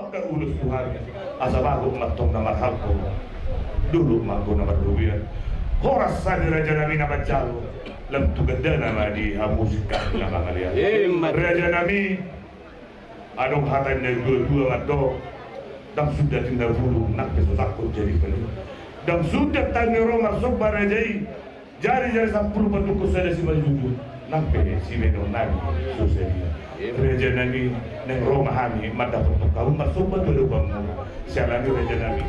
ke ulus Tuhan asa bago matong na marhalko dulu mago na madubian horas sa Raja Nami na Bajalo lam tugada na di musika na mga liya Raja Nami anong hatan na dua ato dang sudah tinggal bulu nak beso takut jadi penuh dang sudah tangero masuk barajai jari-jari 10 batu kusada si majuju nampe si meno nani susedi Raja Nami neng Roma Hami mata untuk kau masuk batu do bangun sialani Raja Nami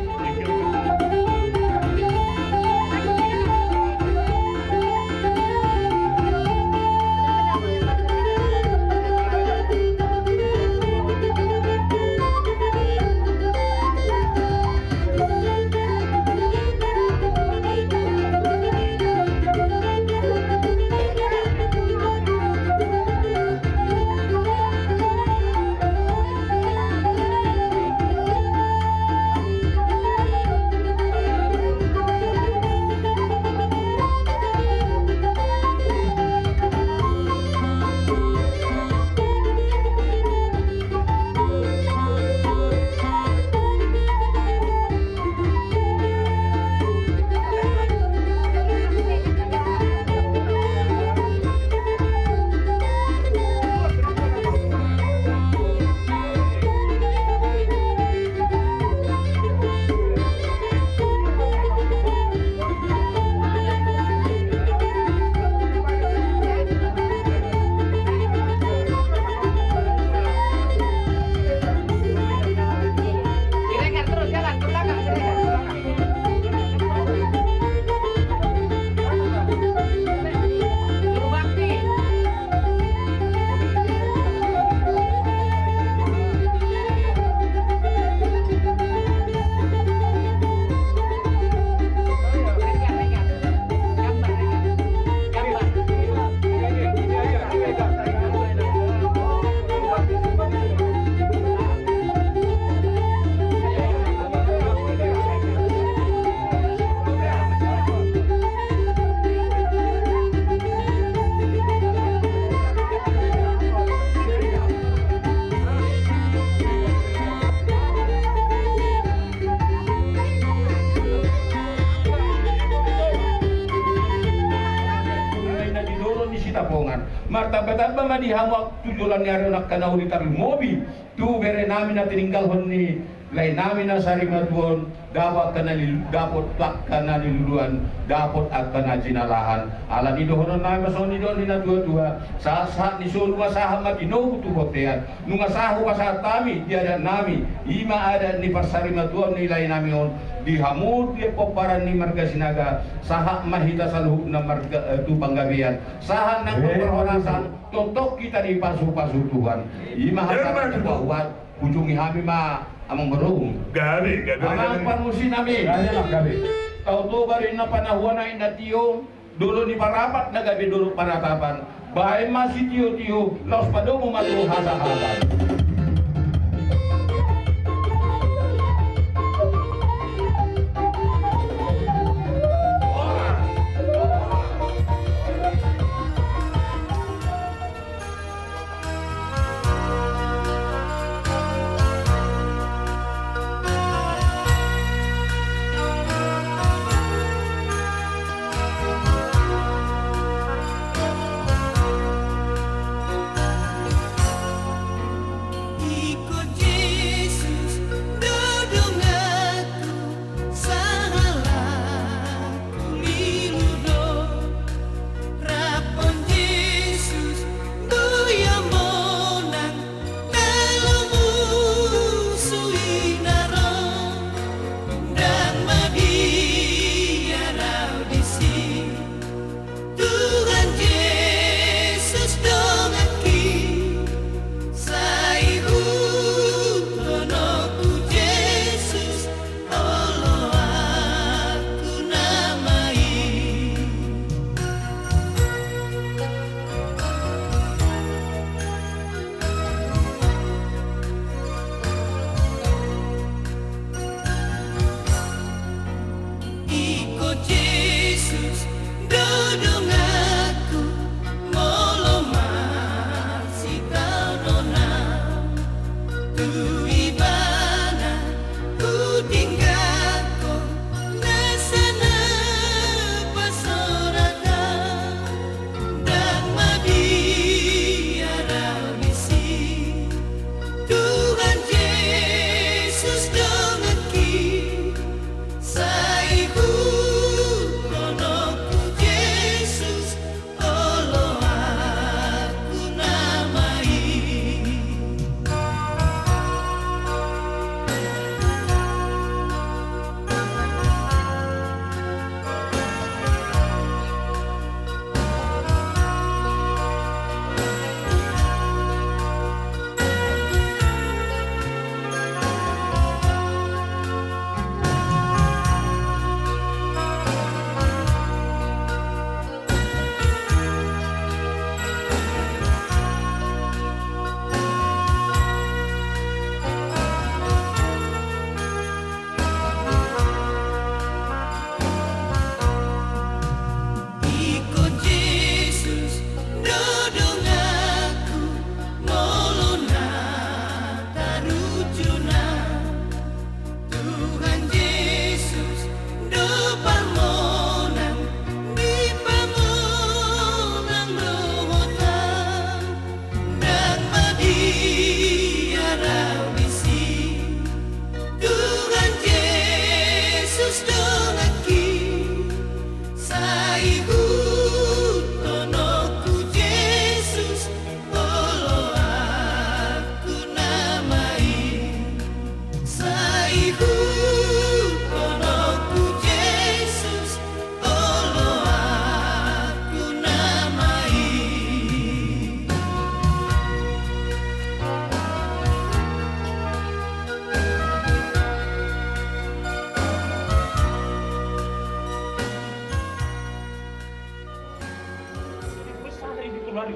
martabat ba madihamwak tujulan ni anak kana ulitar mobi tu bere namin na tininggal honni lain namin na sarimaduon dapat kana liluluan dapat at kana jinalahan ala ni dohonon namin masoni don ni na dua sa ni sulu masaha matino tu hotean nunga sahu pasat kami tiada nami ima ada ni pasarimaduon ni lain namin on dihamud di poparan ni marga sinaga saha mahita saluhuk na marga tu panggabian saha nang pemberonasan tontok kita di pasu-pasu Tuhan ima hata buat ujungi kami ma amang berung gabi amang panusin nami gabi tau to barin na panahuan na inatio dulu ni parapat na gabi dulu panatapan bae masih tio-tio laos pado mo matu hasa-hasa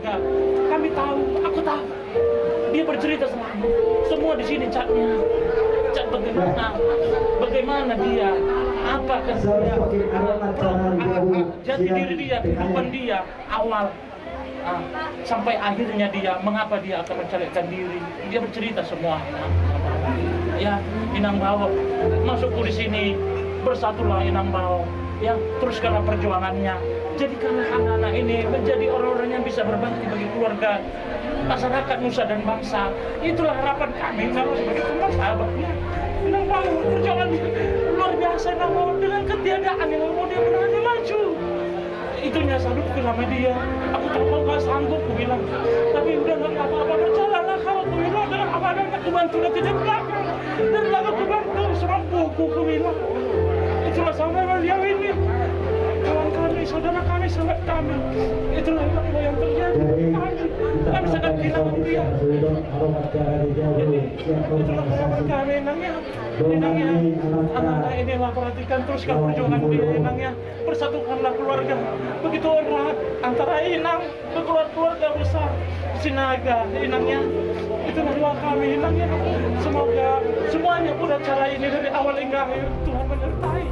keluarga. Kami tahu, aku tahu. Dia bercerita selama semua di sini catnya. Cat bagaimana dia, apakah dia, jati diri dia, kehidupan dia awal. Sampai akhirnya dia, mengapa dia akan mencarikan diri. Dia bercerita semua. Ya, Inang Bao masuk di sini, bersatulah Inang Bao. Ya, teruskanlah perjuangannya. Jadikanlah anak-anak ini menjadi orang-orang yang bisa berbakti bagi keluarga, masyarakat, nusa dan bangsa. Itulah harapan kami kalau sebagai teman sahabatnya. Inang Bao perjuangan luar biasa, Inang Bao dengan ketiadaan Inang Bao dia berani maju. Itunya salutku sama dia. Aku tahu kau gak sanggup, aku bilang. Tapi udah gak apa-apa, berjalanlah kau, aku bilang. Dengan apa adanya aku bantu nanti dari belakang. Dari belakang aku bantu, semampuku, aku bilang. Itulah sama beliau ini. Kawan kami, saudara kami, sahabat kami. Itulah yang terjadi. Kami sangat kehilangan dia. Itulah harapan kami, Inangnya. Inangnya, anak-anak inilah perhatikan teruskan perjuangan dia, Inangnya. Persatukanlah keluarga. Begitu erat antara Inang ke keluarga besar Sinaga, Inangnya. Itulah doa kami, Inangnya. Semoga semuanya pun acara ini dari awal hingga akhir Tuhan menyertai.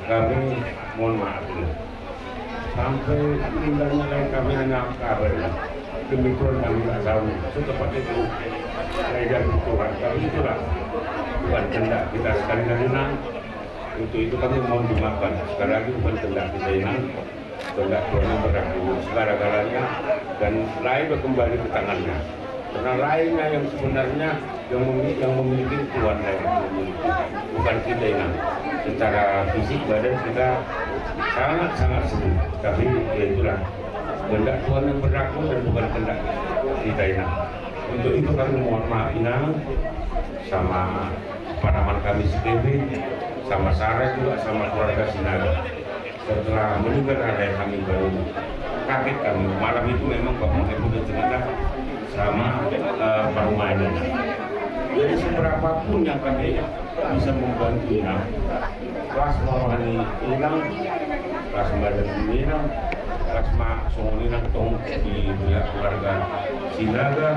kami mohon maaf sampai tinggalnya lain kami hanya kabar demikian kami nggak tahu setepat itu dari Tuhan tapi itulah bukan kehendak kita sekali nang untuk itu kami mohon dimaafkan sekali lagi bukan kehendak kita inang kehendak Tuhan yang berlaku segala-galanya dan lain kembali ke tangannya karena lainnya yang sebenarnya yang memiliki Tuhan yang memiliki bukan kita inang secara fisik badan kita sangat sedih tapi ya itulah kehendak Tuhan yang berlaku dan bukan kehendak kita inang untuk itu kami mohon maaf inang sama paman kami si Kevin sama Sarah juga sama keluarga Sinaga setelah meninggal ayah kami baru kaget kami malam itu memang Bapak Ibu cerita sama permainan jadi seberapapun yang kami bisa membantu inang kelas Rohani Inang kelas Badan Inang kelas Mak Songon Inang tong di keluarga Sinaga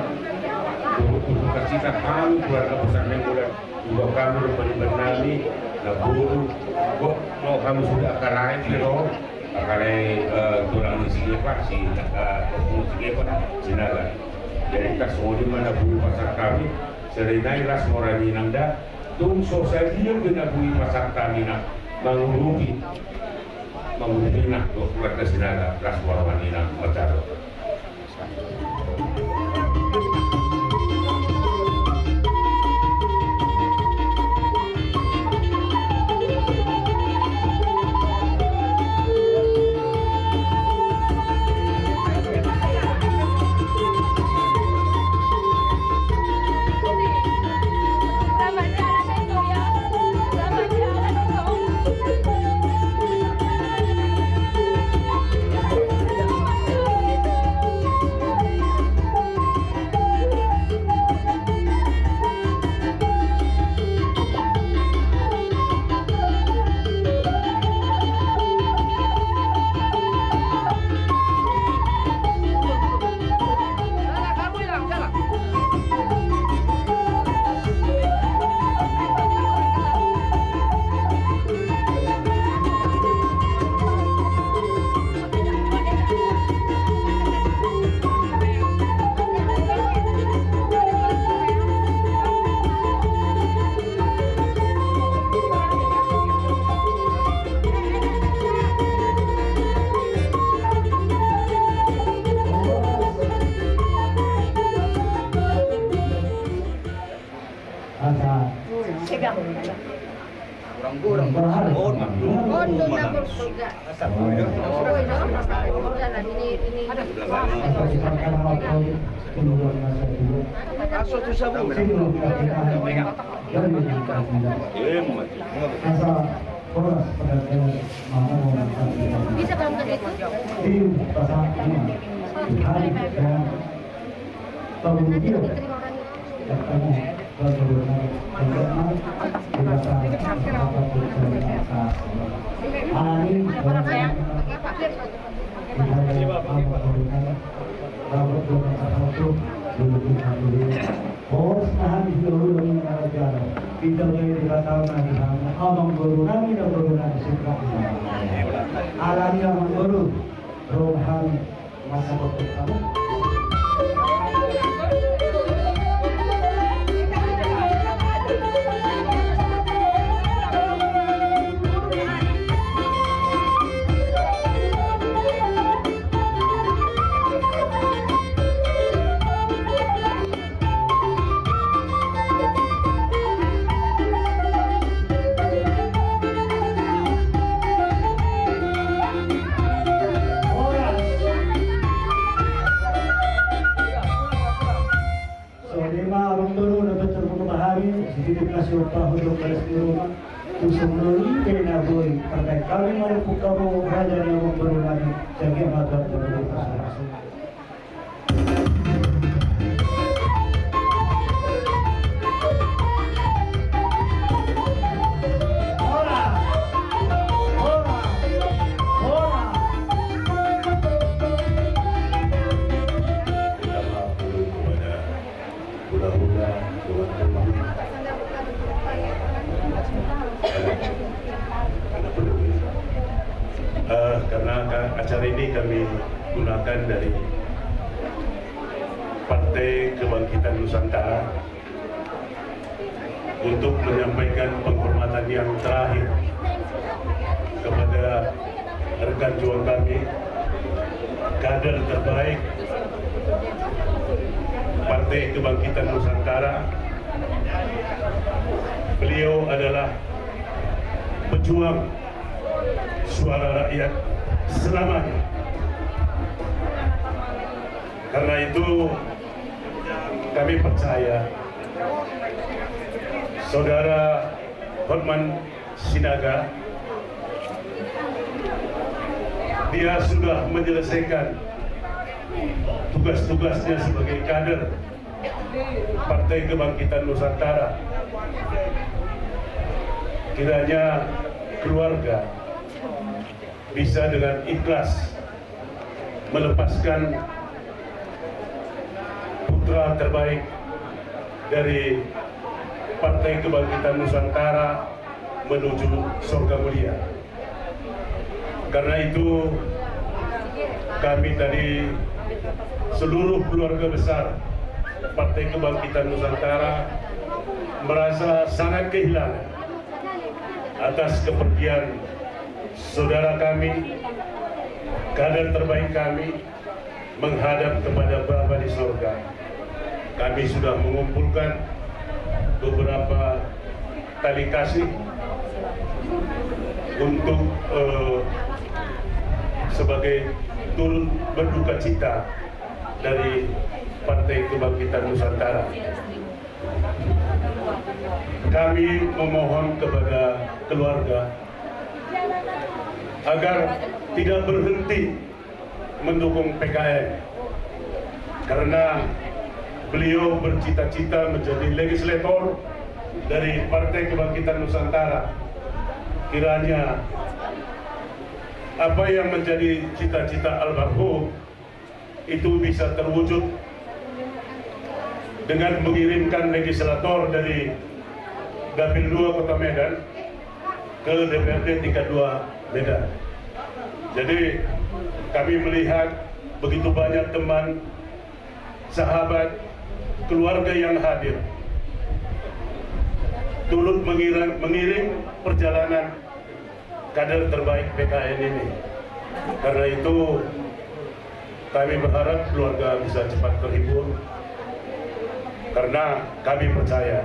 untuk kasihkan kami keluarga besar yang udah juga kami berbalik naburu kok no kami sudah akalai pero akalai tulang sige pa si sige pa sinaga jadi kasodi mana bui pasar kami serenai ras morani nanda tung sosial dia kena bui pasar kami nak mengurupi nak keluarga sinaga ras morani nak macam Bisa bangun itu? Kami mau kamu raja yang memberulani jaga mata berulani pasar. Karena acara ini kami gunakan dari Partai Kebangkitan Nusantara untuk menyampaikan penghormatan yang terakhir kepada rekan juang kami, kader terbaik Partai Kebangkitan Nusantara. Beliau adalah pejuang suara rakyat selamanya. Karena itu kami percaya Saudara Hotman Sinaga, dia sudah menyelesaikan tugas-tugasnya sebagai kader Partai Kebangkitan Nusantara. Kiranya keluarga bisa dengan ikhlas melepaskan putra terbaik dari Partai Kebangkitan Nusantara, menuju surga mulia. Karena itu kami tadi seluruh keluarga besar Partai Kebangkitan Nusantara merasa sangat kehilangan atas kepergian saudara kami, kader terbaik kami, menghadap kepada Bapa di surga. Kami sudah mengumpulkan beberapa tali kasih untuk sebagai turut berduka cita dari Partai Kebangkitan Nusantara. Kami memohon kepada keluarga agar tidak berhenti mendukung PKN, karena beliau bercita-cita menjadi legislator dari Partai Kebangkitan Nusantara. Kiranya apa yang menjadi cita-cita almarhum itu bisa terwujud dengan mengirimkan legislator dari Dapil 2 Kota Medan ke DPRD tingkat 2 Medan. Jadi kami melihat begitu banyak teman, sahabat, keluarga yang hadir turut mengiring perjalanan kader terbaik PKN ini. Karena itu kami berharap keluarga bisa cepat terhibur, karena kami percaya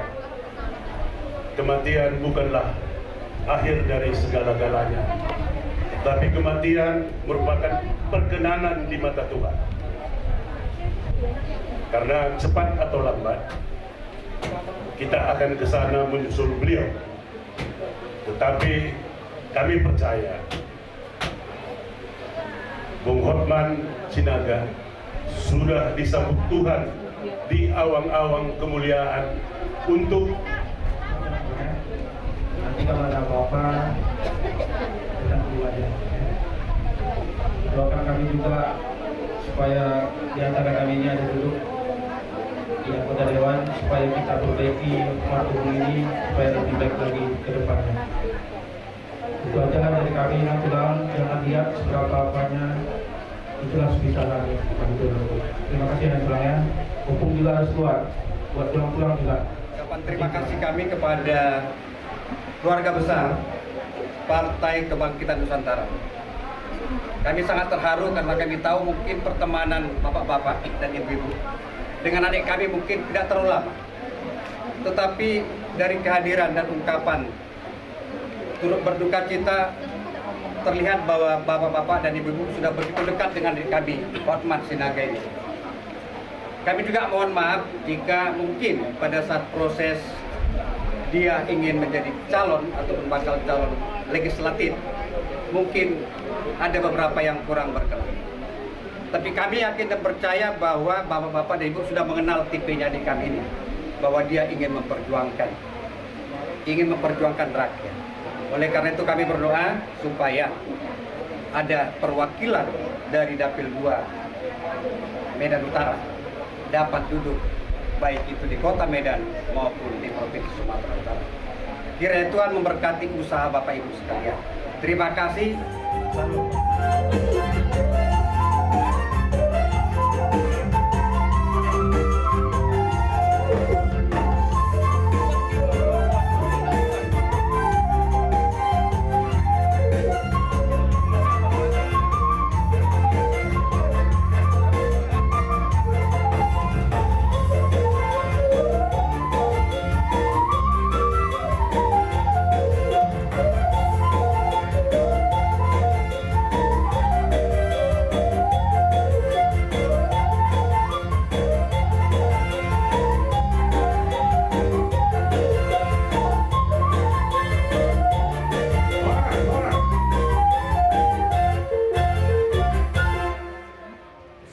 kematian bukanlah akhir dari segala-galanya, tapi kematian merupakan perkenanan di mata Tuhan. Karena cepat atau lambat kita akan ke sana menyusul beliau. Tetapi kami percaya Bung Hotman Sinaga sudah disambut Tuhan di awang-awang kemuliaan untuk nanti kalau ada apa-apa kita dulu aja. Doakan kami juga supaya di antara kami ini ada duduk di anggota dewan, supaya kita perbaiki marhum ini supaya lebih baik lagi ke depannya. Itu aja lah dari kami, nanti jangan lihat seberapa apanya, itulah bisa lagi. Terima kasih dan ya. Hukum juga harus keluar, buat pulang-pulang juga. Terima kasih kami kepada keluarga besar Partai Kebangkitan Nusantara. Kami sangat terharu karena kami tahu mungkin pertemanan bapak-bapak dan ibu-ibu dengan adik kami mungkin tidak terlalu lama. Tetapi dari kehadiran dan ungkapan turut berduka cita, terlihat bahwa bapak-bapak dan ibu-ibu sudah begitu dekat dengan adik kami, Hotman Sinaga ini. Kami juga mohon maaf jika mungkin pada saat proses dia ingin menjadi calon atau bakal calon legislatif, mungkin ada beberapa yang kurang berkenan. Tapi kami yakin dan percaya bahwa bapak-bapak dan ibu sudah mengenal tipenya di kami ini, bahwa dia ingin memperjuangkan rakyat. Oleh karena itu kami berdoa supaya ada perwakilan dari Dapil 2 Medan Utara dapat duduk baik itu di Kota Medan maupun di Provinsi Sumatera Utara. Kiranya Tuhan memberkati usaha Bapak Ibu sekalian. Terima kasih. Salam.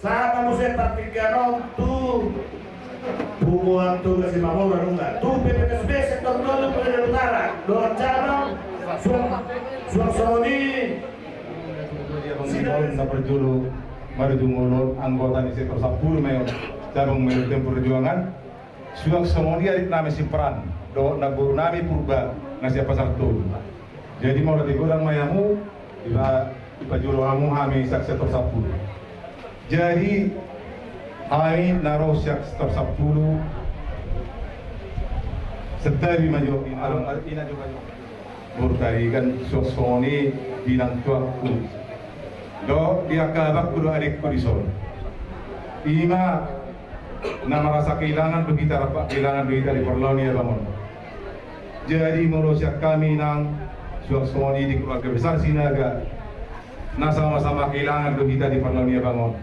Sana musik Patrikiano tu hubungan tugas lima orang enggak. Tu PPKSB sektor 2 Medan Utara. Doa cabang Suasoni Sidang sa perjulu marudungulot anggota di sektor 10 mayor cabang Medan Perjuangan suang semuanya di nama si peran do naguru nami purba ngasih pasar tu Jadi mau latih kurang mayamu, iba juru kamu kami sektor 10. Jadi kami naruh sektor 10 setabi maju alun ina juga bertarikan sosoni binang tuaku. Do dia kabak kudu adikku di son. Ima na merasa kehilangan begitu apa kehilangan berita di Perlonia bangun. Jadi menurut kami nang sosoni di keluarga besar Sinaga, na sama-sama kehilangan berita di Perlonia bangun.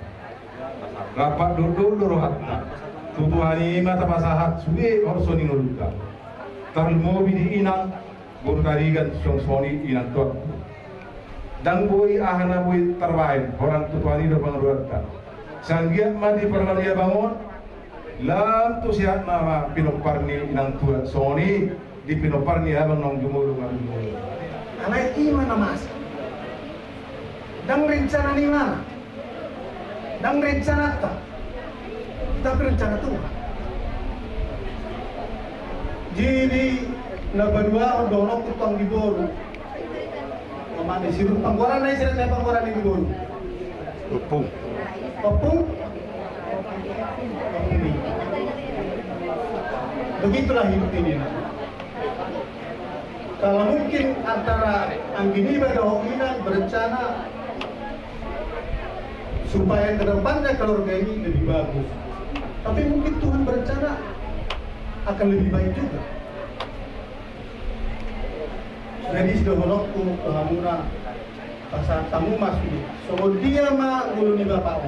Rapat dulu hatta. Tutuhan ima tapasahat sudah orsoni nuluka. Tarul mobi di inang bertarikan sosoni inang tuaku. Dan boy ahana boy terbaik orang tutuani do pengeluarkan sanggiat mati pernah dia bangun lam tu sihat nama pinoparni inang tua soni di pinoparni abang nong jumulu ngarumulu alai mana mas dang rencana ni mana dang rencana tak tapi rencana Tuhan jadi nabadua donok tutang di boru Mami sirut panggoran na sila tayo panggoran ni Gibon. Upung. Opung. Begitulah hidup ini. Kalau mungkin antara ang giniba dan Hokinan berencana supaya kedepannya keluarga ini lebih bagus. Tapi mungkin Tuhan berencana akan lebih baik juga. Jadi sudah menokku kehamuna pasal tamu masuk. So dia mah nguluni bapak.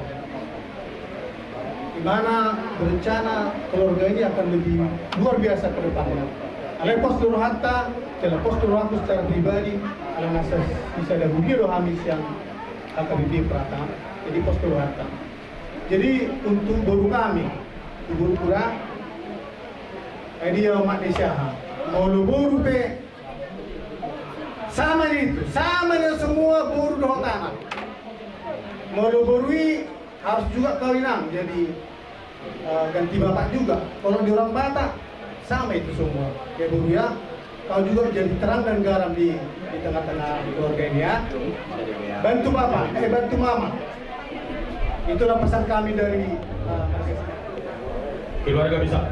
Di mana berencana keluarga ini akan lebih luar biasa ke depannya. Alai postur hatta, dalam postur aku secara pribadi, alai nasa bisa ada bugiro hamis yang akan dipratama. Jadi postur hatta. Jadi untuk baru kami, ibu kurang, dia umat Indonesia, mau baru pe sama itu, sama dengan semua buru doh tanah. Mau borui harus juga kawinan, jadi ganti bapak juga. Kalau di orang Batak sama itu semua. Kayak buru ya, kau juga jadi terang dan garam di tengah-tengah keluarga ini ya. Bantu bapak, bantu mama. Itulah pesan kami dari keluarga besar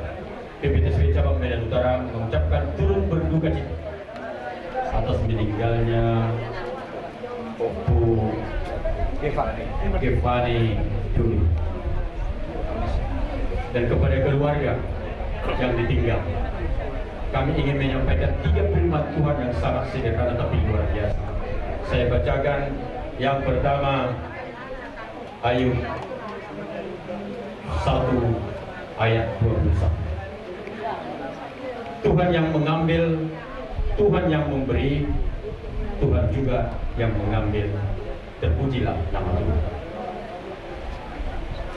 PPTSW Cabang Medan Utara mengucapkan turut berduka cita atas meninggalnya Opu Kefani Duli dan kepada keluarga yang ditinggal kami ingin menyampaikan 3 firman Tuhan yang sangat sederhana tapi luar biasa. Saya bacakan yang pertama Ayub 1 ayat 21. Tuhan yang mengambil, Tuhan yang memberi, Tuhan juga yang mengambil. Terpujilah nama Tuhan.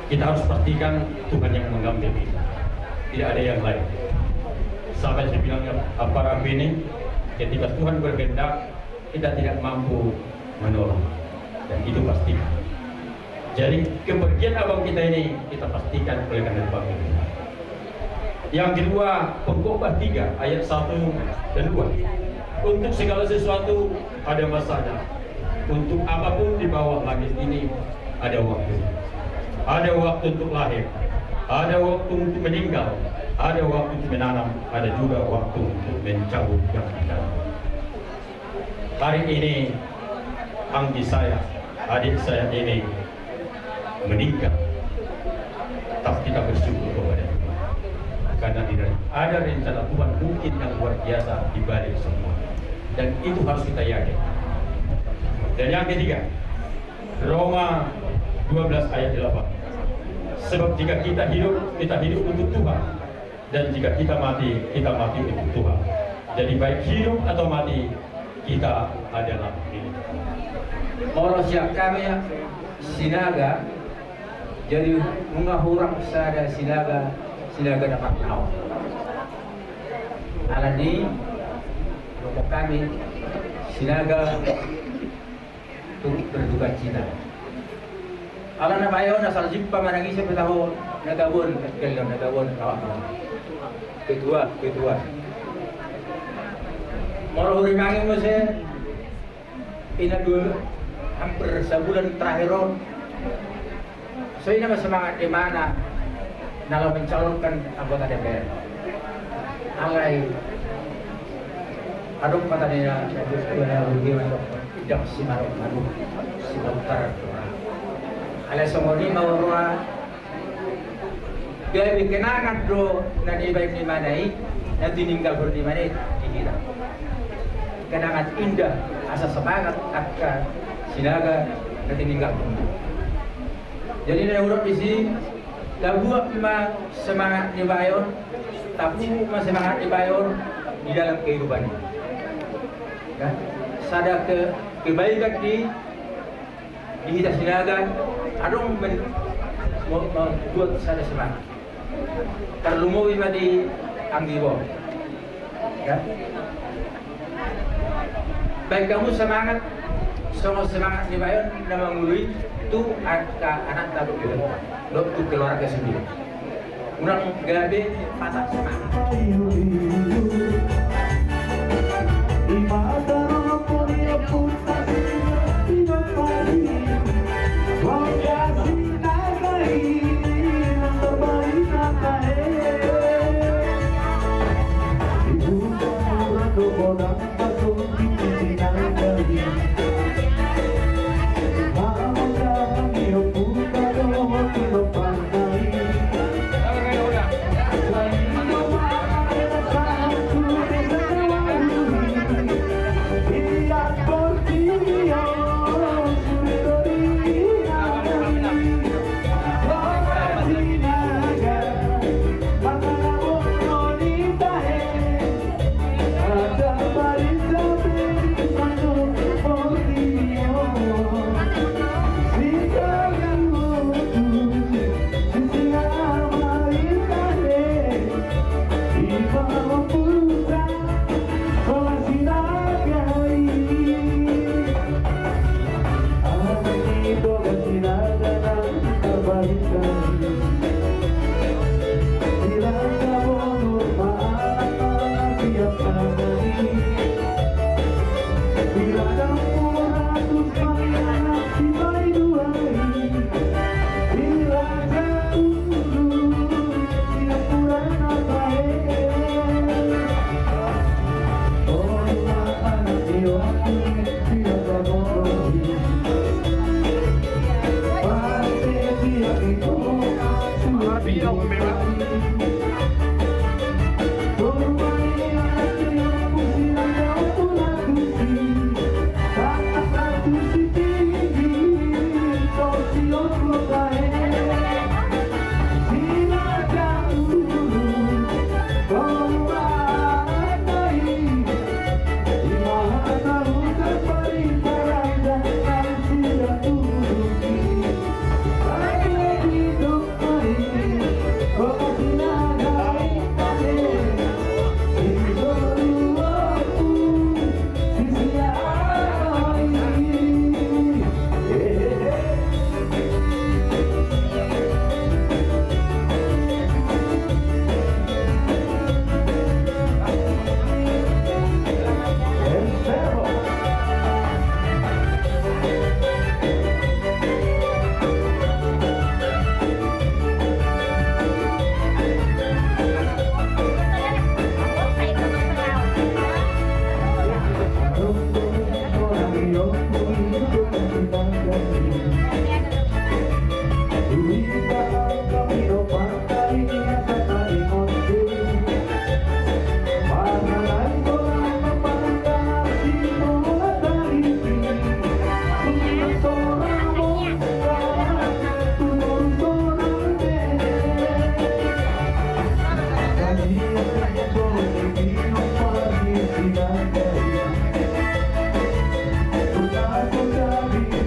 Kita harus pastikan Tuhan yang mengambil kita. Tidak ada yang lain. Sampai saya bilang para ini, ketika Tuhan berkehendak, kita tidak mampu menolong. Dan itu pasti. Jadi kepergian abang kita ini kita pastikan oleh karena Tuhan. Yang kedua, Pengkhotbah 3 ayat 1 dan 2. Untuk segala sesuatu ada masanya. Untuk apapun di bawah langit ini ada waktu. Ada waktu untuk lahir, ada waktu untuk meninggal, ada waktu untuk menanam, ada juga waktu untuk mencabut yang ada. Hari ini Anggi saya, adik saya ini meninggal, tapi kita bersyukur kepada Tuhan karena ada rencana Tuhan mungkin yang luar biasa di balik semua, dan itu harus kita yakin. Dan yang ketiga, Roma 12 ayat 8. Sebab jika kita hidup untuk Tuhan, dan jika kita mati untuk Tuhan. Jadi baik hidup atau mati, kita adalah hidup. Orang siap kami Sinaga, jadi mengahurang sada Sinaga dapat nawa. Alani, rumah kami Sinaga turut berduka cita. Alam na bayo na saljip pa manangi sa petahon nagawon kawak. Kedua. Moro huri kami mo ina dulu hampir sebulan terakhir saya ini semangat di mana dalam mencalonkan anggota DPR. Alai adong kata dia tidak simarok madu simantar. Alai semoni mawara dia kenangan do nadi baik di mana nanti ninggal di mana dihira. Kenangan indah asa semangat akan sinaga nanti ninggal. Jadi dia urut di sini lagu memang semangat dibayar, tapi semangat dibayar di dalam kehidupannya. Kan? Sadar kebaikan di kita sinaga, adong membuat sadar semangat. Terlumui di anggibo. Kan? Baik kamu semangat, semua semangat dibayar dan mengului itu anak tahu itu keluarga sendiri. Orang gabe patah semangat.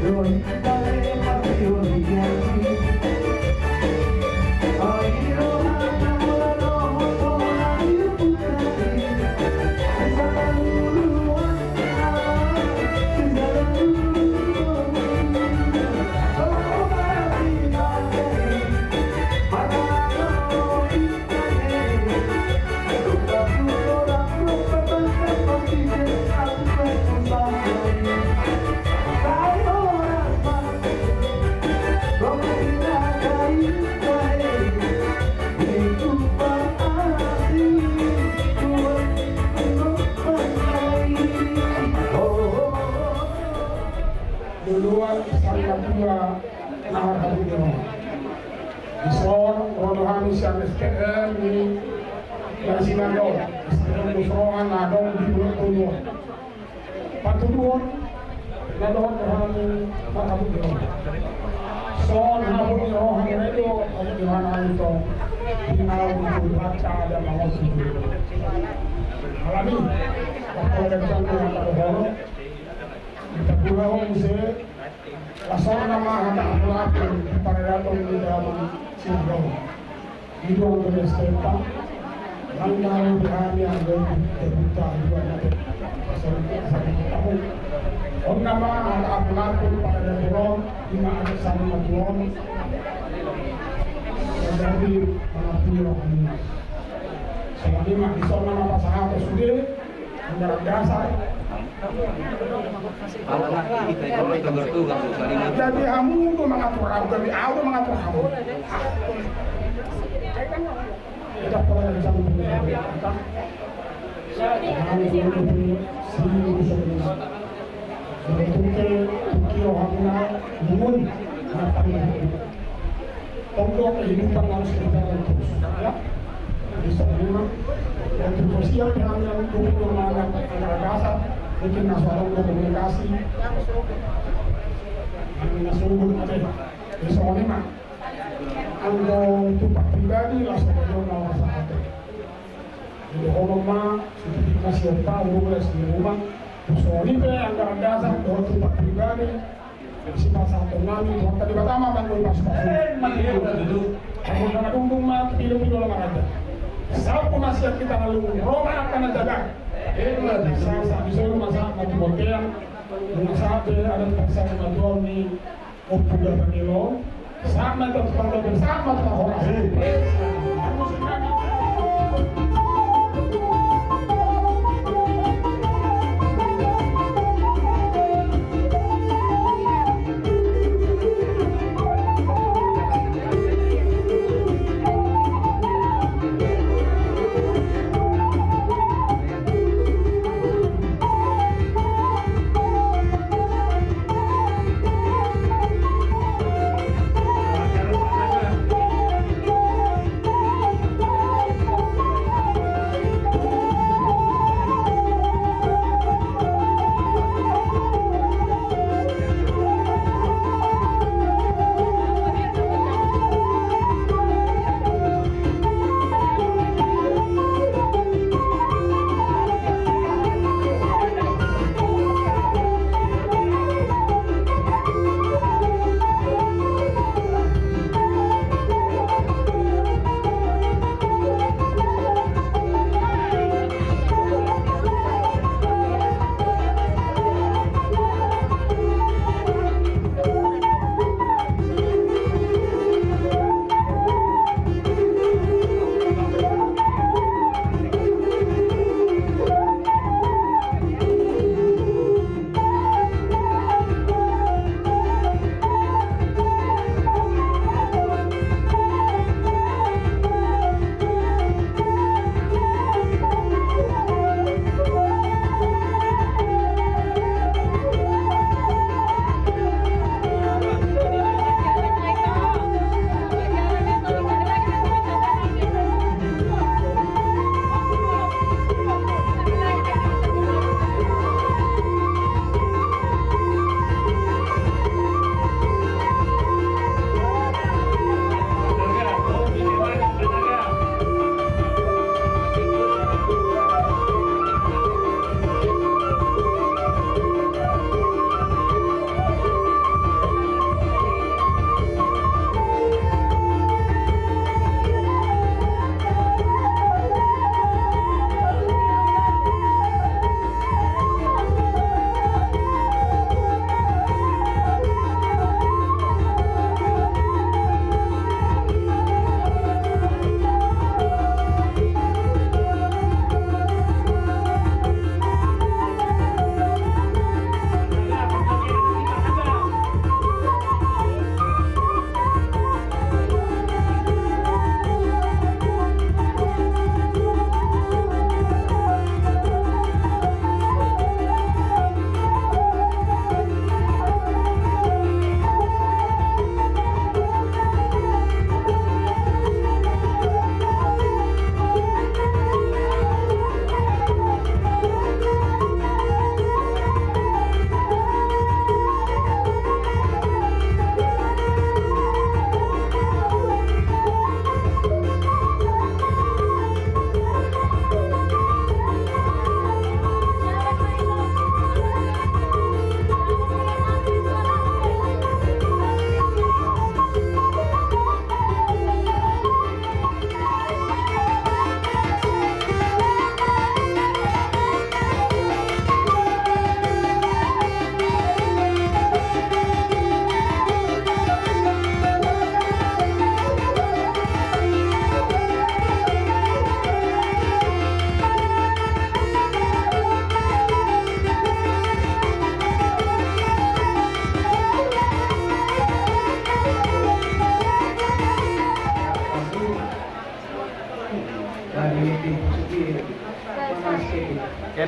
Doing duluan sangatua nahar habibiro ison rodo hamis yang STM ni dari sinado STM musrohan nadong di bulan tujuh patuduan nadong kami habibiro son habibiro hanedo habibiro itu dinau itu baca ada mau tujuh alami waktu ada jantung yang terholo kita pulau musik Asal nama anak pelapor pada datang di dalam singgah di dalam beresteta langgar berani ada terbuka juga nanti asal tahun on nama anak pelapor pada datang di mana ada sama tuan jadi mengatur anak selama lima di sana nama sahabat sudah anggaran dasar jadi kamu itu mengatur aku, tapi aku mengatur kamu. Kita pernah bersama dengan kita. Kami dulu sini bersama. Sebetulnya kira hamna namun apa yang untuk kehidupan harus kita terus. Ya, bisa memang untuk sosial yang untuk antara dasar. Mungkin masalah komunikasi yang nasubun ada di soalnya mah untuk tupak pribadi langsung aja mau masalah jadi orang mah sertifikat siapa boleh di rumah soalnya anggaran dasar untuk tupak pribadi si masa tsunami waktu di pertama bangun pas aku dengan undung mah pilih-pilih orang ada saat penasihat kita lalu Roma akan jaga sa disuruh masak mati bokean masak ada pasal matuan ni upuga panilo sama tu pada bersama orang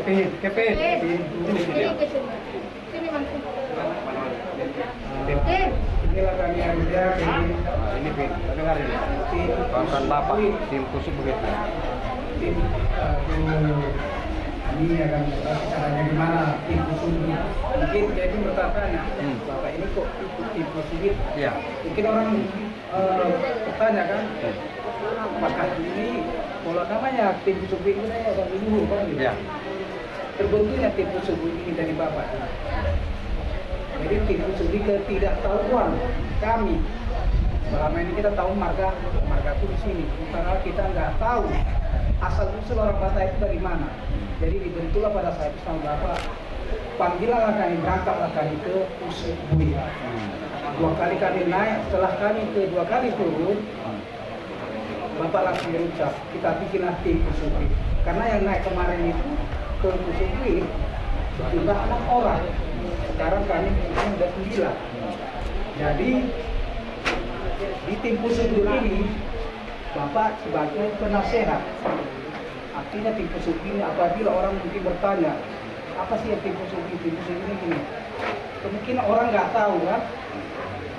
Inilah kami Arja, Ini Pin, dengar ini. Kawan Bapak, tim kusuk begitu. tim ini akan caranya gimana tim kusum mungkin jadi bertanya Bapak ini kok ikut tim kusum Iya. mungkin orang bertanya kan apakah ini kalau namanya tim kusum ini dari dulu kan gitu. Iya. Terbentuknya tim kusum ini dari Bapak. Jadi tim kusum ini ketidaktahuan kami. Selama ini kita tahu marga itu di sini, karena kita nggak tahu asal usul orang Batak itu dari mana. Jadi dibentuklah pada saat itu sama Bapak, panggilanlah kami, berangkatlah kami ke Pusat Bui. 2 kali kami naik, setelah kami kedua kali turun, Bapak langsung berucap, kita bikinlah tim Pusat Bui. Karena yang naik kemarin itu ke Pusat Bui jumlah 6 orang, sekarang kami sudah 9. Jadi di tim Pusat Bui ini Bapak sebagai penasehat. Artinya tim Pusat Bui ini apabila orang mungkin bertanya apa sih yang tim Pusat Bui? Tim Pusat Bui ini gini. Kemungkinan orang nggak tahu kan,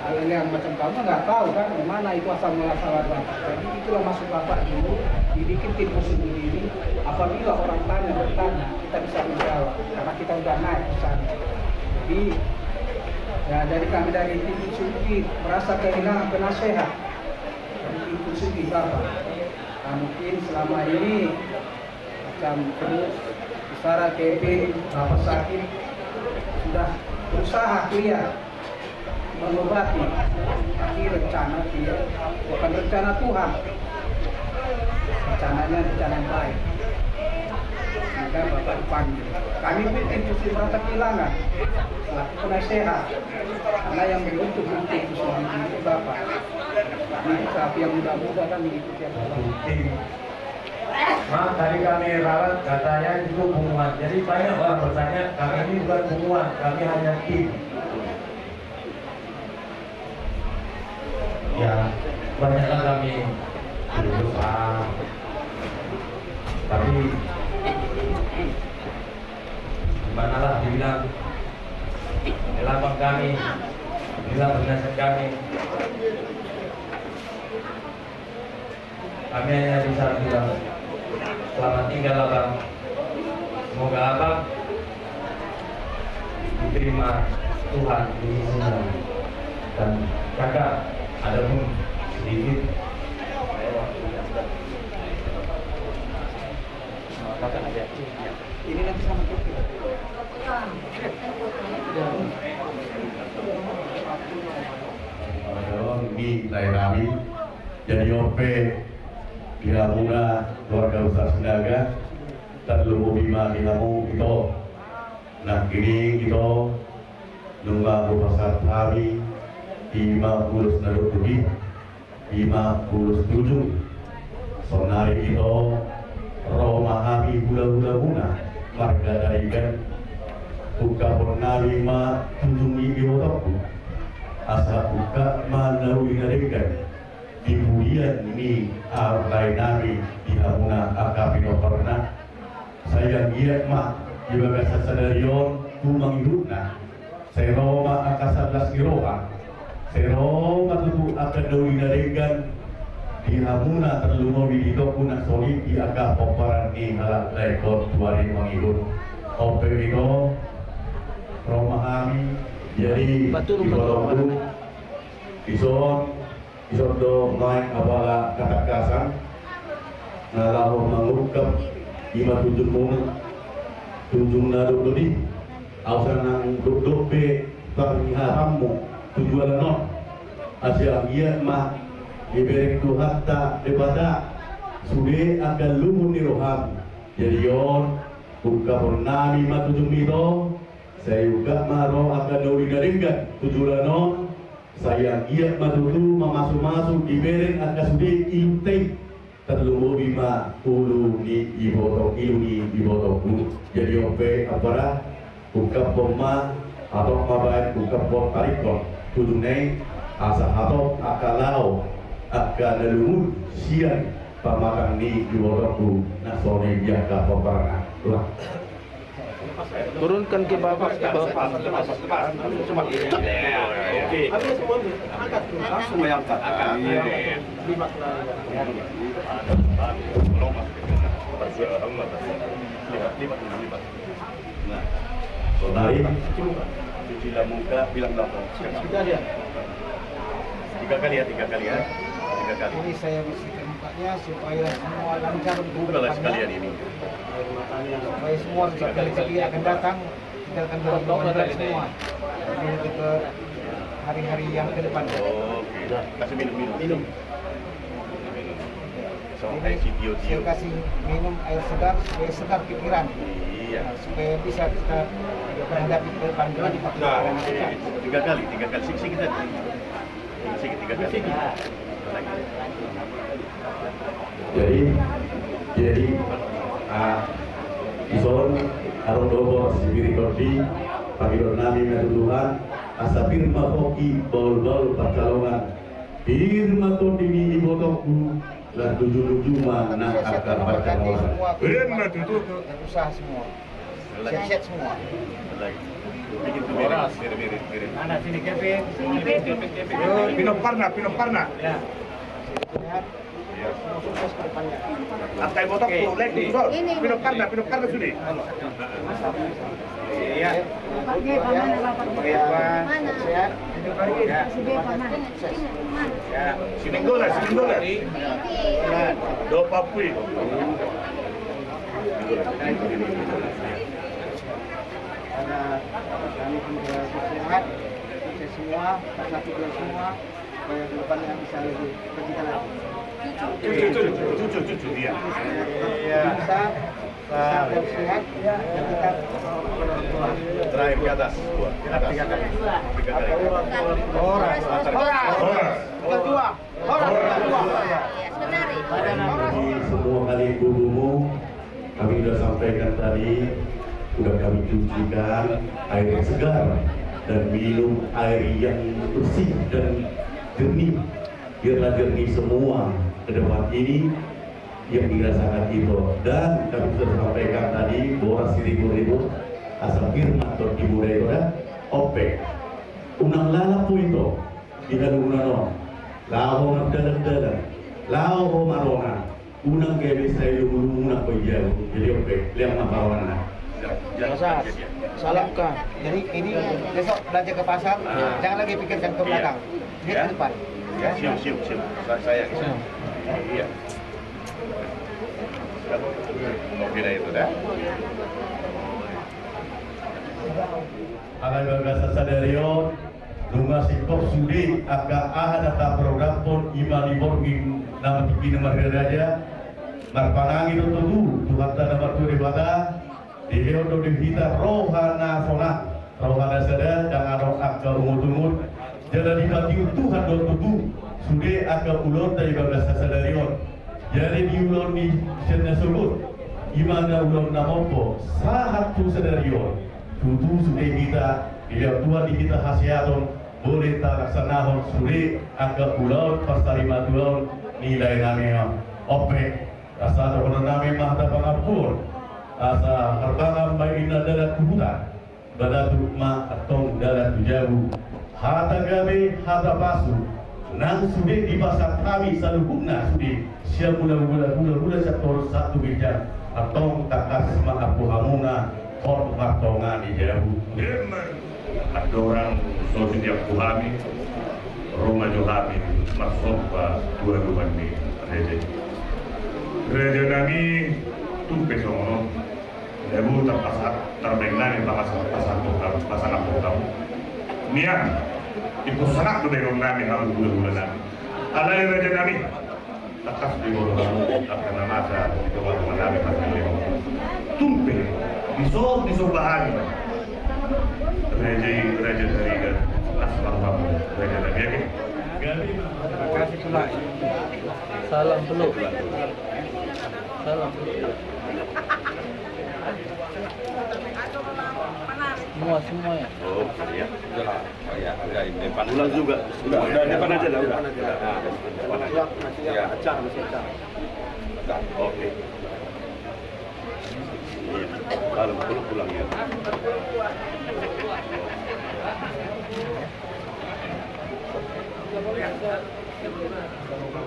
hal yang macam kamu nggak tahu kan mana itu asal muasal Bapak. Jadi itulah masuk Bapak dulu dibikin tim Pusat Bui ini. Apabila orang bertanya kita bisa menjawab karena kita udah naik ke sana. Jadi ya dari kami dari tim Pusat Bui merasa kehilangan penasehat dari tim Pusat Bui Bapak. Nah, mungkin selama ini macam terus Usara Kevin, Bapak Sakit sudah berusaha clear mengobati, tapi rencana dia bukan rencana Tuhan, rencananya rencana yang baik. Sehingga Bapak dipanggil. Kami pun institusi merasa kehilangan selaku penasehat, karena yang membentuk institusi ini Bapak. Ini sapi yang muda-muda kan mengikuti yang Maaf, tadi kami ralat katanya itu pengumuman. Jadi banyak orang bertanya, kami ini bukan pengumuman, kami hanya tim. Ya, banyaklah kami berusaha. Tapi gimanalah dibilang lapang kami, bilang bernasib kami. Kami hanya bisa bilang selamat tinggal Abang. Semoga Abang diterima Tuhan di sini. Dan kakak ada pun sedikit ini nanti sama kita. Di Lainami jadi OP Bihamuna keluarga besar Sendaga dan Lumu Bima Bihamu itu nah kini kita nunggu besar hari 50 naduk lebih 57 sonari itu romahami gula-gula guna marga dari kan buka purnami ma tunjungi biotokku asa buka manawi ngarikan di budian ini lain nabi di hamuna akapino pernah sayang giat mah juga kasa sadarion kumang hidupna seroma akasadlas giroa seroma tutu akan dawi ngarikan di hamuna terlungo bidito kuna solid di agak poparan ni halak laikot tuari mangihut ope ino romahami jadi di bawah Ison do main apala kata kasar nalahu mengungkap 57 tunjung naduk tadi ausan nang duk pe pangharammu tujuan non asia iya mah liberek tu hatta daripada sude akan lumun ni roham jadi yon buka purnami matujung itu saya juga maro akan dawi garingkan tujuan non saya giat matutu memasuk-masuk di bereng akan sudah intake terlalu bima ulu ni ibotok ilu ni ibotokku jadi ope apara buka poma atau mabai buka pom tarikon tudunai asa atau akalau akan leluhur siang pamakan ni ibotokku nasone biaka peperangan lah Turunkan ke bawah. Oke. Langsung mengangkat. Nah, Saudari, cuci muka, bilang dapur. Tiga kali ya. Tiga kali. Ini saya bersihkan mukanya supaya semua lancar untuk Bukalah kedepannya. sekalian ini. Supaya semua sekali-kali akan datang, kita akan berdoa semua menuju ke hari-hari yang ke depan. Oke. Kasih minum. Sampai video Saya kasih minum air segar supaya segar pikiran. Iya. Supaya bisa kita menghadapi ke depan dengan Nah, tiga kali. Sikit aja. Sikit tiga kali. jadi ison arong dobor sibiri kordi pagidon nami menuduhan asa firma koki baul percalongan firma kondimi ibotokku dan tujuh mana akar percalongan Benar tutup usaha semua. Sehat semua. Bikin tuh mirip. Mana sini Kevin? Pinok parna. Ya. Sehat. Sukses ke depannya. Angkai botok tuh, lek di sol. Pinok parna sudah. Iya. Sehat. Ya, sining dolar. Ya, 20. Karena kami juga sehat, sukses semua, bersatu semua, supaya ke depannya bisa lebih tercita lagi. Cucu dia. Iya. Bisa dan sehat, dan kita Terakhir ke atas. Tiga kali. Horas. Kedua. Jadi semua kali bubumu kami sudah sampaikan tadi, sudah kami cucikan air yang segar dan minum air yang bersih dan jernih, biarlah jernih semua ke depan ini yang dirasakan itu. Dan kami sudah sampaikan tadi boras siribur itu asal firman atau ibu itu dah opek unang lalapu itu tidak unang lao nak dalam lao marona unang kebe saya dulu unang jauh jadi opek liang mapawana. Pasar, salamkan. Jadi ini besok belanja ke pasar, jangan lagi pikirkan ke belakang, lihat ke depan. Ya, siap. Saya. Iya. Oke dah itu dah. Akan berkasa sadario Lunga sikop sudi agak ada program pun imani borging nama tinggi nomor raja marpanang itu Tuhan nomor 2 dewata Diheo do dihita rohana sada dan arong akal umut jadi dibagi Tuhan do tubuh sude akal ulon dari berkasa sadario jadi di ulon di sana sebut imana ulon namompo sahatu sadario tutu sude kita dia Tuhan di kita hasiaton boleh tak laksanahon sude akal ulon pastarima tulon nilai namanya opek asa do nami mahta pangapur asa harbangan baina dalam kubutan badatu ma atong dalam jauh hata gabe hata pasu nang sude di pasar kami saluhuna sude sia bulan satu bijak atong takas ma aku hamuna kot martongan di jauh ada orang sosial yang kuhami Roma Johami masuk ke 2 ni Reja nami tumpe sono Debu terbenglah di pasar kampung Nian itu sangat berbeda nami harus bulan nami alai reja nami atas di bawah kamu akan masa itu baru nami pasal tumpe di sobahan reja dari asal kamu reja nami ya Terima kasih pula. Salam peluk. Salam peluk. Semua ya. Oh iya. Ya, depan ulang juga. Udah depan aja lah, udah. Depan aja. Ya, masih acar. Oke. Iya. Kalau perlu pulang ya.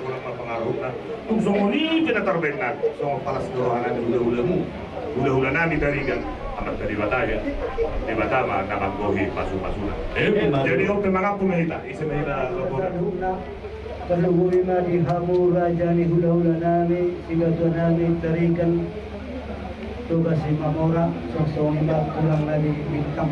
Pulang pengaruh na. Kung sumuni pinatarben na, so palas dorahan ng hula-hulamu. Hula-hula namin darigan, amat dari bataya. Di batama na magbohi pasu-pasuna. Jadi yung mga pumahita, isa mahita lopona. Kaluhuri na di hamur raja ni hula-hula nami, sigato nami tarikan tugas si Mamora, sosong iba pulang lagi bintang.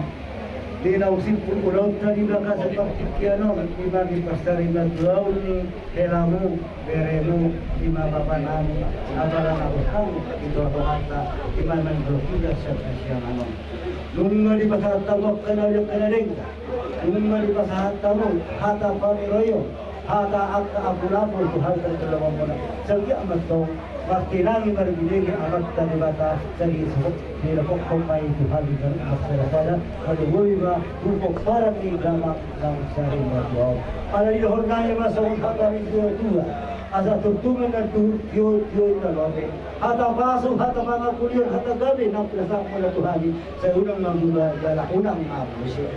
Di nausin pulau tadi belakang seperti kiano, iba di pasar iba tuau ni helamu, beremu, iba bapa nami, abalan aku tahu itu aku kata, iba mendokulah siapa anom. Nunga di pasar tahu kenal lengka, nunga di pasar tahu hata pamiroyo. Hata aku Tuhan terdalam mana setiap masalah waktu lagi berbeda amat tadi bata segi sebut dilapok kompai Tuhan dan masyarakat pada wujud rupok para ni dalam sari berdoa ada di hornanya masuk hata itu tua asa tutungan dan yo dalam hata basuh hata mangakulian hata gabe nak bersama pada Tuhan saya unang menggula dalam unang apa sih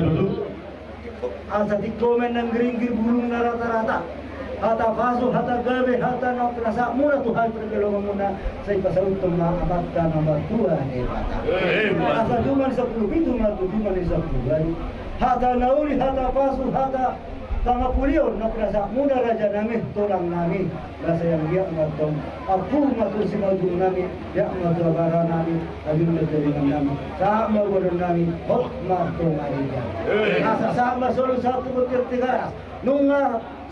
dulu asa di komen ng gringgir bulong na rata-rata hata baso, hata gabe, hata na krasa muna Tuhan perkelongan muna sa ipasarutong na amat ka ng batuan bata asa duman sa pulupito duman sa pulupay hata nauli, hata baso, hata tangapulion na krasa muna raja namin tulang namin nasa yang diyak matong aku matul si maudung namin diyak matrabara namin abing nagdaringan namin sa mawalan namin hot matong ariya nasa sama solo satu butir tigaras nung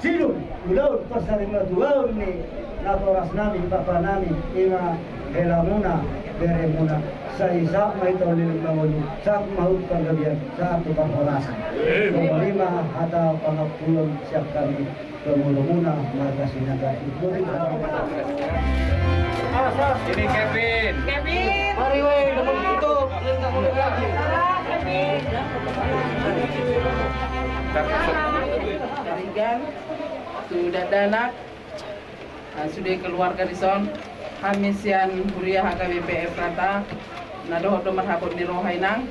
silong ulaw pasarin matuaw ni natoras namin papa namin ima hela muna bere muna sa isa may tawalin ng mawali sa mahut panggabihan sa tukang orasan lima hata pangapulong siya kami kemudian muna marga sinaga Ini Kevin. mari wey naman ito Tarigan sudah danak sudah keluarga di son Hamisian Huria HKBP Efrata nadoh domar hakot ni rohay nang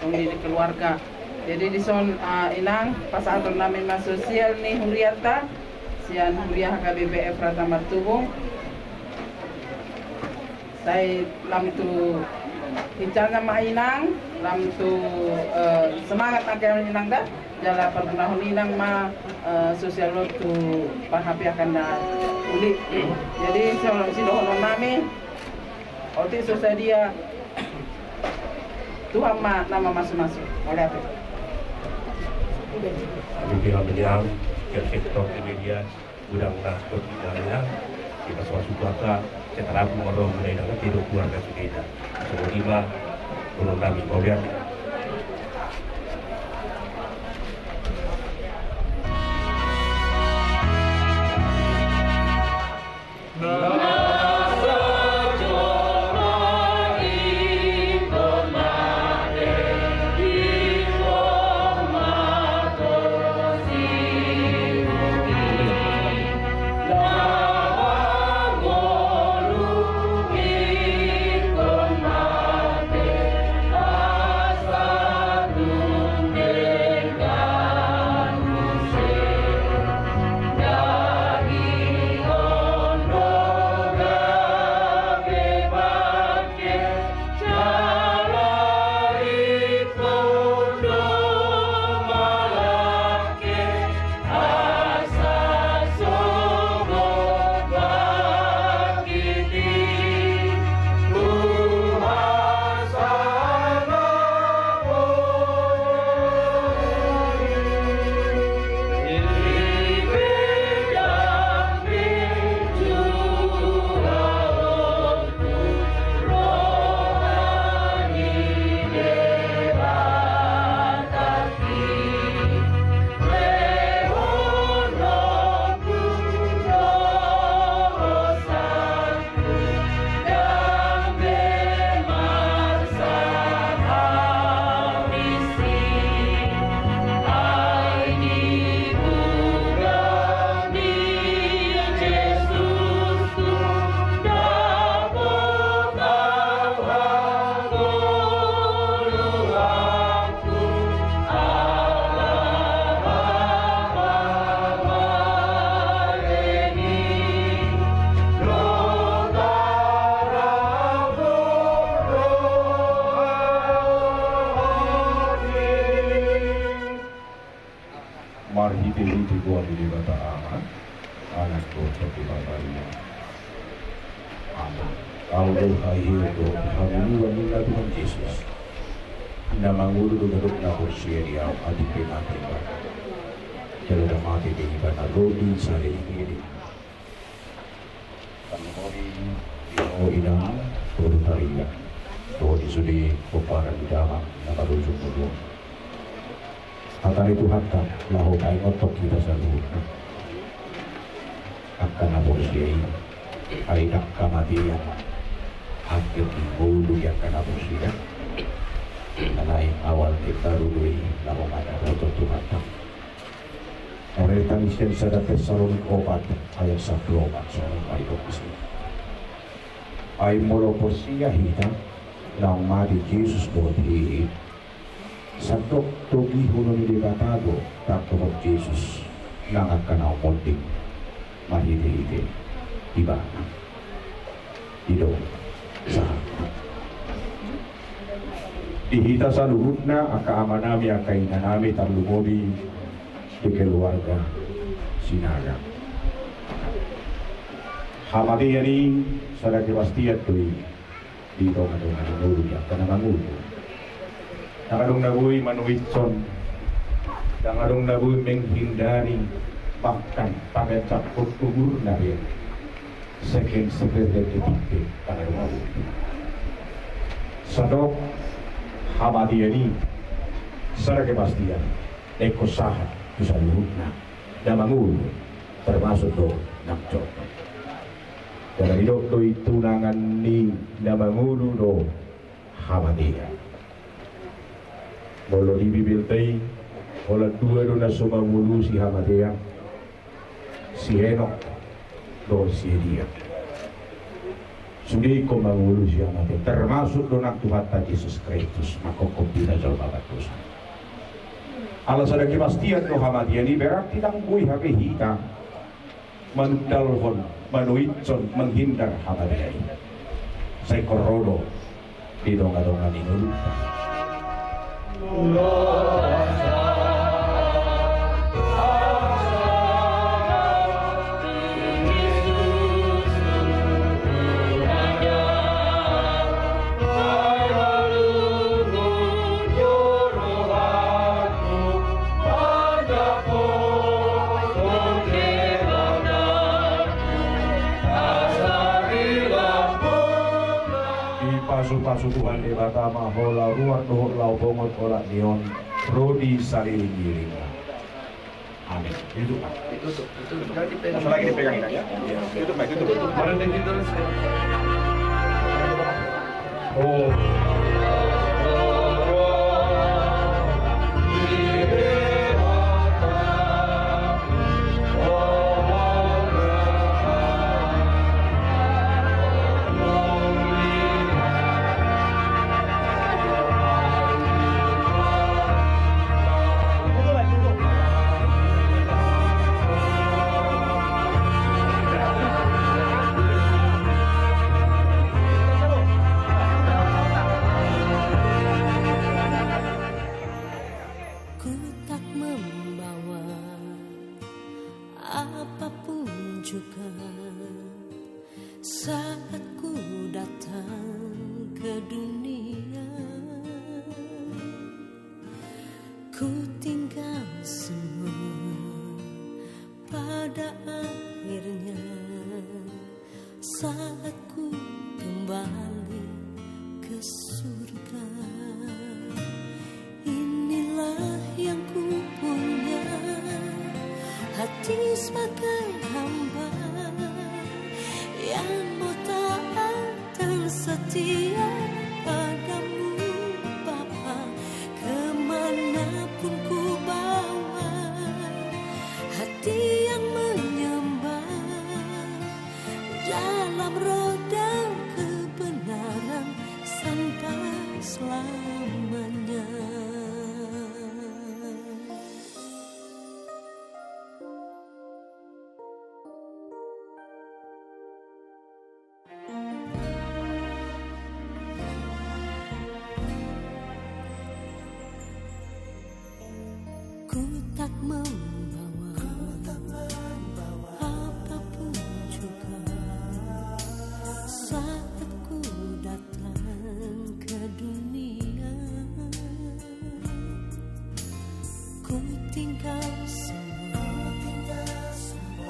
di keluarga jadi di son inang pas atur namin mas sosial ni Huriata sian Huria HKBP Efrata Martubung saya lam tu hicana mainang lam tu semangat akan inang dah jala pergunaan inang ma sosial lo tu pahapi akan dah uli jadi sebelum si dohon nami oti sosadia Tuhan ma nama masuk-masuk oleh apa Kami bilang menjang ke sektor media gudang transport di dalamnya kita suatu kata setelah mengorong mulai dengan tidur keluarga kita semua belum kami kemudian marhiti gua di bata aman anak gua seperti babaria. Amin. Kau doa itu hamulu minta Tuhan Yesus. Nama guru duduk nabur dia adik pengantin. Jalan mati di bata rodi sari ini. Kami mau inang turun tarian. Tuh disudi peparan di dalam nama rujuk kedua. Akan itu hatta lahu kain otok kita selalu akan nabur siai aidak kematian akhir bulu yang kena bersia karena awal kita dulu lahu ada otot Tuhan. Mereka miskin sadar Tesalonik obat ayat 1 obat soal baik opsi. Ay molo porsia hitam nang mati Yesus bodi sadok togi hunun di batago takto Yesus nang akan amoting mahide tiba ido sah dihita sa luhutna aka amanami aka inanami tarlumobi di keluarga sinaga hamadi yani sada kepastian tuh dito kadong nulu ya kana mangulo nakadong nabuhi manuitson nakadong nabuhi menghindari bahkan pagacap kubur na rin second detik kanadong nabuhi sadok hamadiyani sada kepastian ekosahat itu sa luhut na mangulo termasuk do nakcot. Karena itu tunangan ni namangulo do Hamadia. Molo di bibiltay, wala dua do na sumangulu si Hamadia, si Henok do si Elia. Sudi ko mangulo si Hamadia, termasuk do ng Tuhan ta Jesus Kristus, makokompina sa babatos. Alas ada kepastian do Hamadia ni berarti nang buhay hakihita manudalhon manuitson menghindar Hamadia saya korodo di donga-donga inulu pasu Tuhan di bata mahola ruar dohok lau bongot olak nion rodi sariling giring. Amin. Itu Pak. Itu langsung lagi dipegang ya. Itu Pak, itu. Barang dan itu. Oh. tinggal semua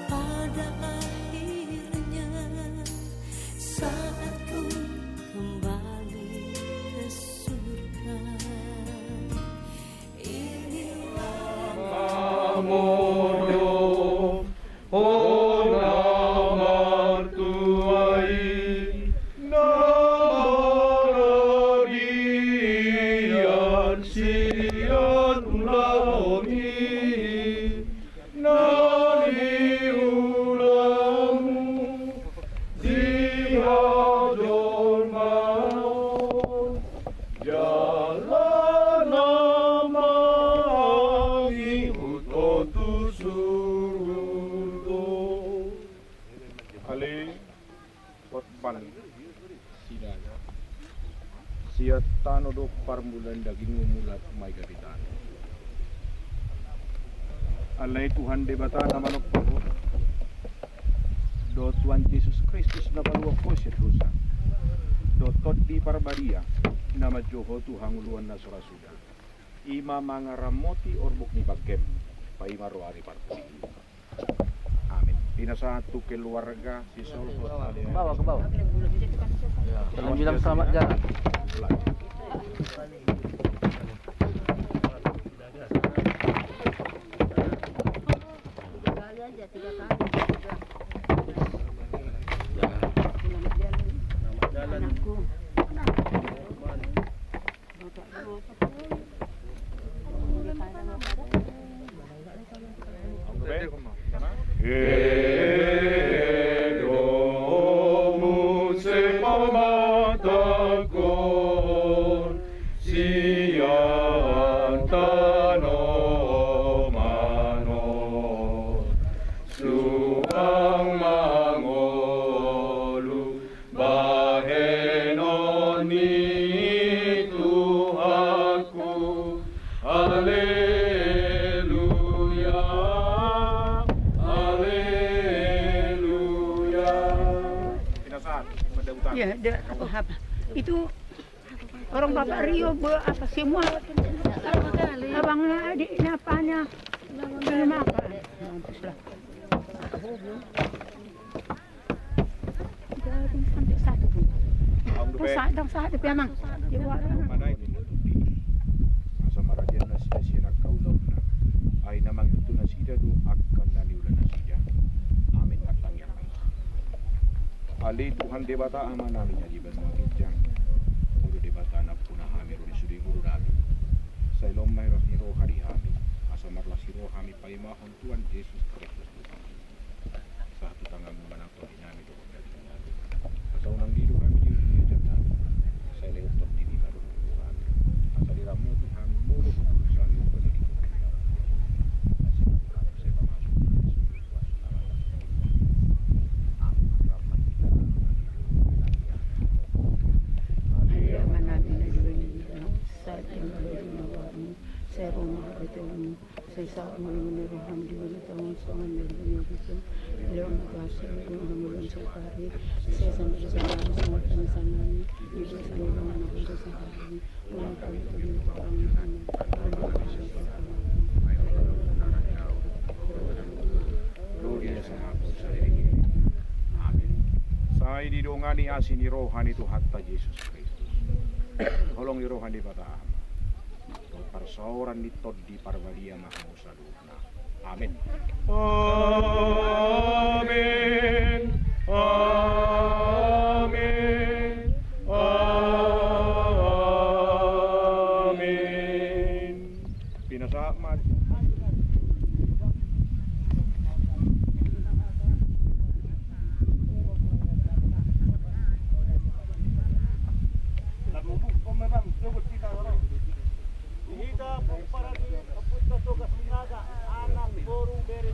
pada akhirnya saat ku kembali ke surga. Inilah Modo Ona Martuai Namaradian Sian Ulami Nari Ulamu Dihador Maon Jalan Amangi Utotu Surdo Ali Potpan Sidana Siat Tanodok Parmulan Daging Mumulat May Kapitan Alay Tuhan debata na manok po do Tuhan Yesus Kristus na paluwag ko siya dosa do tot di parbadia na madyoho Tuhang uluan na surasuda ima mga ramoti orbok ni bagkem paimaroari parpo. Amin. Pinasatu keluarga si Sol ke bawah. Jangan bilang selamat jalan. Edomu sepamatakon siyan tanomanon suang mangolu bahenon ni Tuhanku Haleluya Haleluya. Ya, apa? Itu orang Bapak Rio apa semua abang adiknya apanya belum apa. Mampuslah. Jadi sampai satu pun. Sedang satu memang. Mana ini asa marajan na sina kaulog na ay namang ito na sida do akan naniulan na sida. Amin matang yang baik. Ali Tuhan debata ama namin ya di banung kijang. Guru debata na punah hamir di sudi guru rami. Sa ilom may rohiro hari hami. Asa marla siro hami paimahon Tuhan Yesus Kristus Tuhan. Sa atu tangang mula na to hinami do kagad. Sa unang diru kami di dunia jatan. Sa ileo top di baru. Asa diramu Tuhan mulu kudu sami pendidik. Saya saat menerima di mana tahun soal menerima itu beliau berkasih mengamalkan sekali saya sampai di sana semua penasaran di sana dengan anak itu sekali ulang tahun itu Gloria sa Apo sa Diyos. Amen. Sa ididongani asin ni rohani tu hatta Yesus Kristus. Holong ni rohani bata. Parsauran ni Tod di Parvalia Mahamusaluna. Amin. Amin. Amin. Amin. Pinasama Para di aput na to gas minaga anang borong beri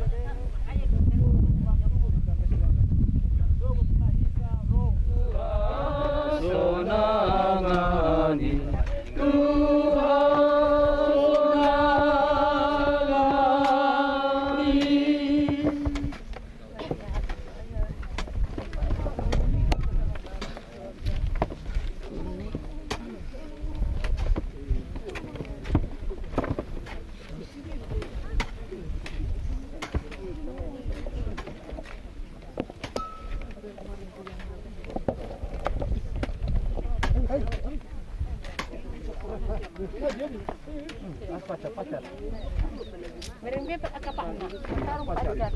pacar. Mereng dia apa anak? Taruh pacar.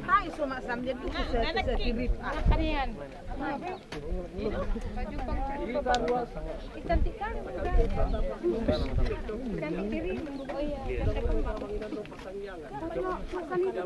Hai, sumak sambil tu saya kibrit. Kalian. Baju pang cantik kan? Cantik diri. Oh iya. Makan itu.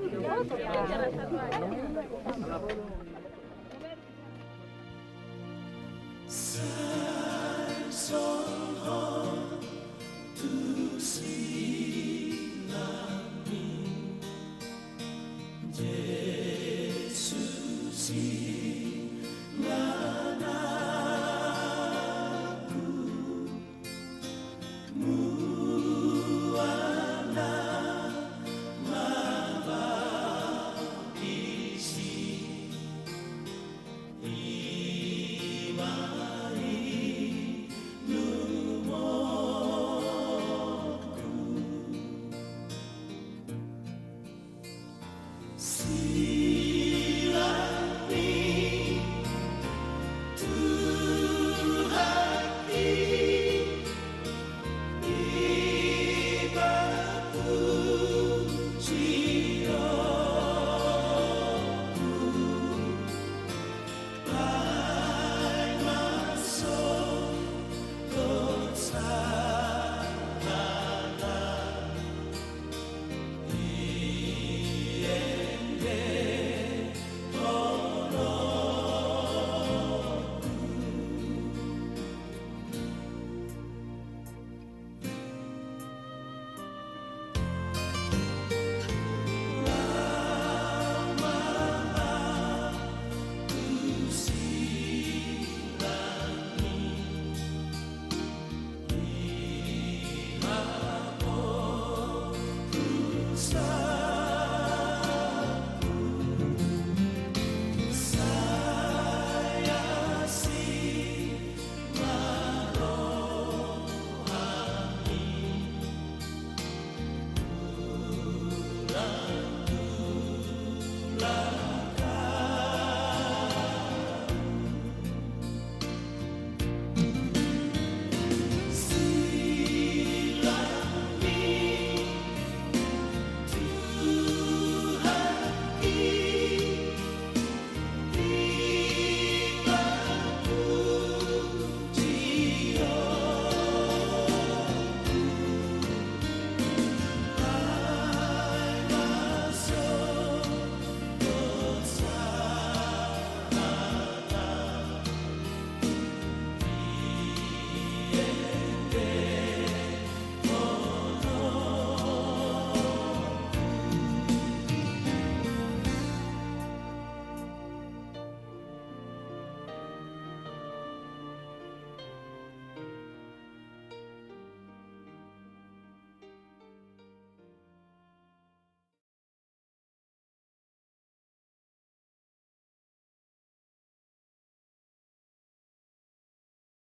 Ibadah puji